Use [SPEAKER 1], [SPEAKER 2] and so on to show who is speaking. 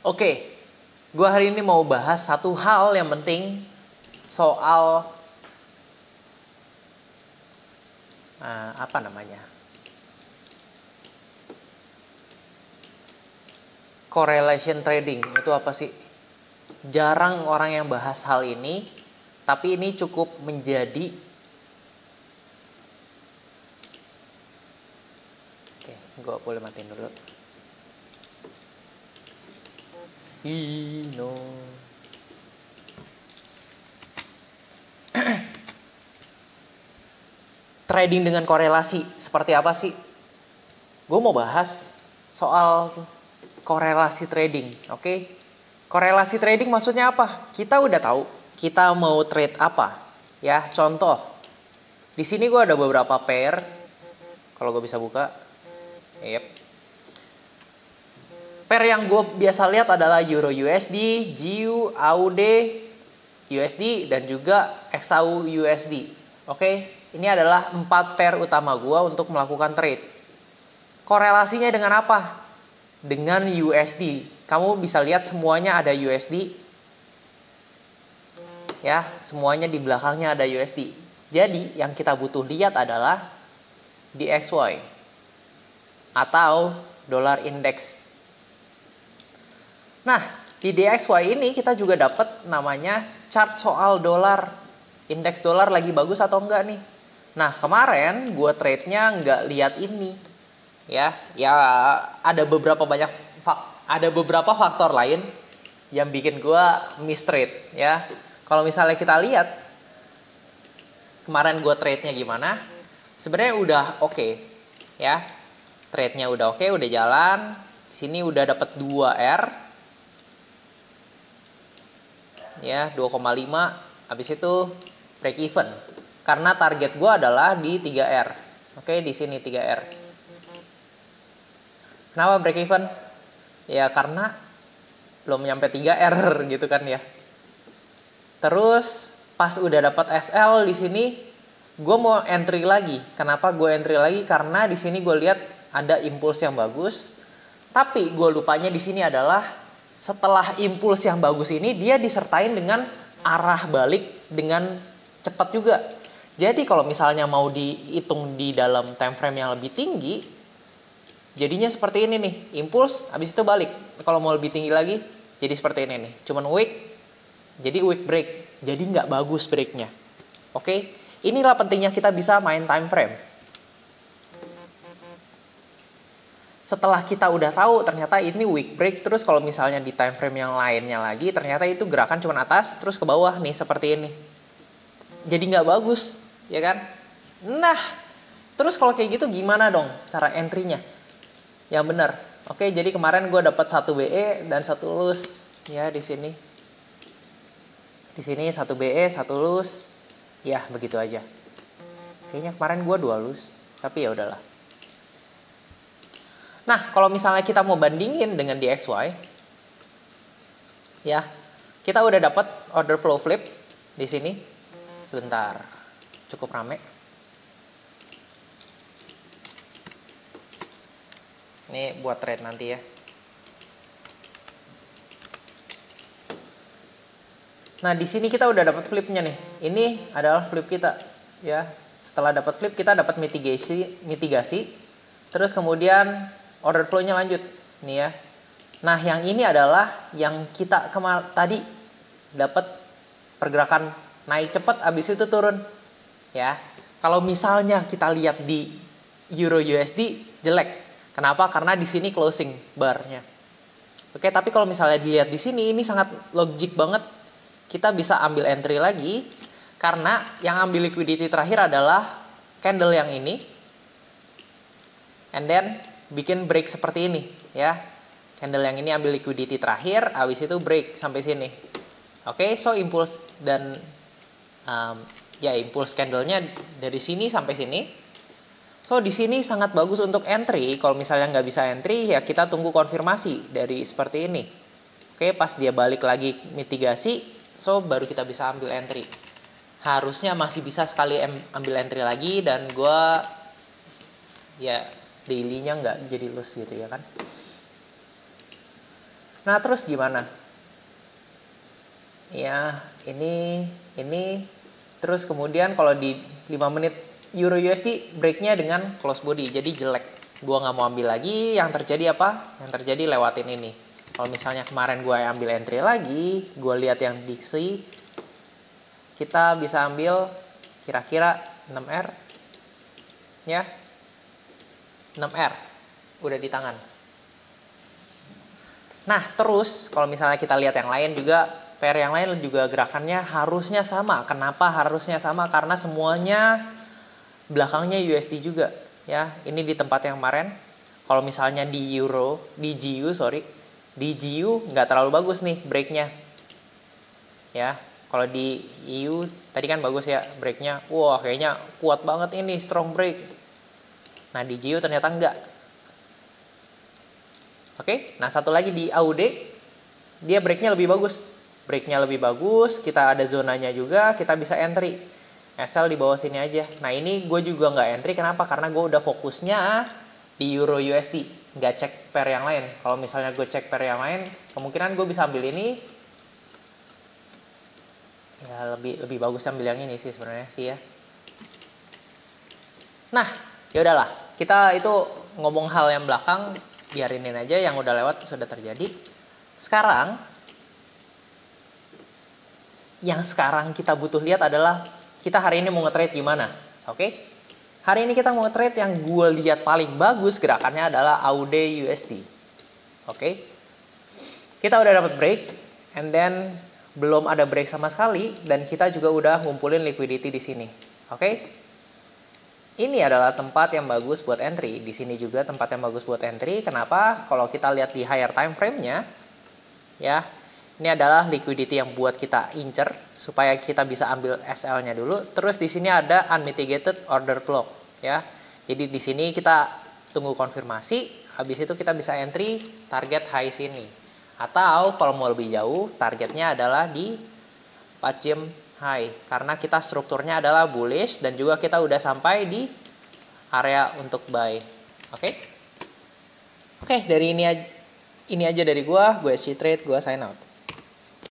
[SPEAKER 1] Oke, gue hari ini mau bahas satu hal yang penting soal apa namanya? Correlation trading itu apa sih? Jarang orang yang bahas hal ini, tapi ini cukup menjadi Oke, gue boleh matiin dulu. No. Trading dengan korelasi seperti apa sih? Gue mau bahas soal korelasi trading, oke? Korelasi trading maksudnya apa? Kita udah tahu kita mau trade apa, ya. Contoh, di sini gue ada beberapa pair. Kalau gue bisa buka, pair yang gue biasa lihat adalah Euro USD, GU, AUD USD, dan juga XAU USD. Oke, ini adalah 4 pair utama gue untuk melakukan trade. Korelasinya dengan apa? Dengan USD. Kamu bisa lihat semuanya ada USD. Ya, semuanya di belakangnya ada USD. Jadi, yang kita butuh lihat adalah DXY atau dollar index. Nah, di DXY ini kita juga dapat namanya chart soal dolar. Indeks dolar lagi bagus atau enggak nih. Nah, kemarin gue trade-nya nggak lihat ini. Ya ada beberapa faktor lain yang bikin gue miss trade, ya. Kalau misalnya kita lihat kemarin gue trade-nya gimana, sebenarnya udah oke, ya. Trade-nya udah oke, udah jalan. Di sini udah dapat 2R. Ya, 2,5. Habis itu break even. Karena target gue adalah di 3R. Oke, di sini 3R. Kenapa break even? Ya karena belum nyampe 3R gitu kan ya. Terus pas udah dapat SL di sini, gue mau entry lagi. Kenapa gue entry lagi? Karena di sini gue lihat ada impuls yang bagus. Tapi gue lupanya di sini adalah setelah impuls yang bagus ini dia disertain dengan arah balik dengan cepat juga. Jadi kalau misalnya mau dihitung di dalam time frame yang lebih tinggi, jadinya seperti ini nih, impuls, habis itu balik. Kalau mau lebih tinggi lagi, jadi seperti ini nih. Cuman wick, jadi wick break. Jadi nggak bagus breaknya. Oke, inilah pentingnya kita bisa main time frame. Setelah kita udah tahu ternyata ini wick break, terus kalau misalnya di time frame yang lainnya lagi, ternyata itu gerakan cuma atas, terus ke bawah nih, seperti ini. Jadi nggak bagus, ya kan? Nah, terus kalau kayak gitu gimana dong cara entry-nya? Yang benar. Oke, jadi kemarin gue dapat 1 BE dan 1 lus, ya di sini. Di sini 1 BE, 1 lus. Ya, begitu aja. Kayaknya kemarin gue 2 lus, tapi ya udahlah. Nah, kalau misalnya kita mau bandingin dengan DXY, ya, kita udah dapat order flow flip di sini. Sebentar, cukup rame. Ini buat trade nanti ya. Nah, di sini kita udah dapat flipnya nih. Ini adalah flip kita, ya. Setelah dapat flip, kita dapat mitigasi. Terus kemudian order flow-nya lanjut, nih ya. Nah, yang ini adalah yang kita tadi dapat pergerakan naik cepat, habis itu turun, ya. Kalau misalnya kita lihat di Euro USD jelek. Kenapa? Karena di sini closing bar-nya. Oke, tapi kalau misalnya dilihat di sini, ini sangat logik banget. Kita bisa ambil entry lagi, karena yang ambil liquidity terakhir adalah candle yang ini. And then bikin break seperti ini, ya. Candle yang ini ambil liquidity terakhir, habis itu break sampai sini. Oke, so impuls dan impuls candlenya dari sini sampai sini. So di sini sangat bagus untuk entry. Kalau misalnya nggak bisa entry, ya kita tunggu konfirmasi dari seperti ini. Oke, pas dia balik lagi mitigasi, so baru kita bisa ambil entry. Harusnya masih bisa sekali ambil entry lagi, dan gue ya daily-nya nggak jadi loss gitu ya kan. Nah, terus gimana? Ya, ini. Terus kemudian kalau di 5 menit Euro USD breaknya dengan close body, jadi jelek. Gua nggak mau ambil lagi, yang terjadi apa? Yang terjadi lewatin ini. Kalau misalnya kemarin gua ambil entry lagi, gua lihat yang diksi, kita bisa ambil kira-kira 6R. Ya, 6R. Udah di tangan. Nah, terus kalau misalnya kita lihat yang lain juga, pair yang lain juga gerakannya harusnya sama. Kenapa harusnya sama? Karena semuanya belakangnya USD juga, ya. Ini di tempat yang kemarin. Kalau misalnya di GU nggak terlalu bagus nih breaknya. Ya, kalau di EU tadi kan bagus ya breaknya. Wah, kayaknya kuat banget ini, strong break. Nah, di GU ternyata enggak. Oke, nah satu lagi di AUD, dia breaknya lebih bagus. Breaknya lebih bagus, kita ada zonanya juga, kita bisa entry. SL di bawah sini aja. Nah ini gue juga nggak entry, kenapa? Karena gue udah fokusnya di Euro USD, nggak cek pair yang lain. Kalau misalnya gue cek pair yang lain, kemungkinan gue bisa ambil ini. Ya lebih bagus ambil yang ini sih sebenarnya sih ya. Nah, ya udahlah, kita itu ngomong hal yang belakang. Biarinin aja, yang udah lewat sudah terjadi. Sekarang yang sekarang kita butuh lihat adalah kita hari ini mau nge-trade gimana. Oke? Hari ini kita mau nge-trade yang gue lihat paling bagus gerakannya adalah AUD USD. Oke? Kita udah dapat break, and then belum ada break sama sekali, dan kita juga udah ngumpulin liquidity di sini. Oke? Ini adalah tempat yang bagus buat entry. Di sini juga tempat yang bagus buat entry. Kenapa? Kalau kita lihat di higher time frame-nya, ya, ini adalah liquidity yang buat kita incer supaya kita bisa ambil SL-nya dulu. Terus di sini ada unmitigated order block, ya. Jadi di sini kita tunggu konfirmasi. Habis itu kita bisa entry target high sini. Atau kalau mau lebih jauh, targetnya adalah di 4 jam high, karena kita strukturnya adalah bullish dan juga kita udah sampai di area untuk buy. Oke, dari ini aja dari gue SC Trade, gue sign out.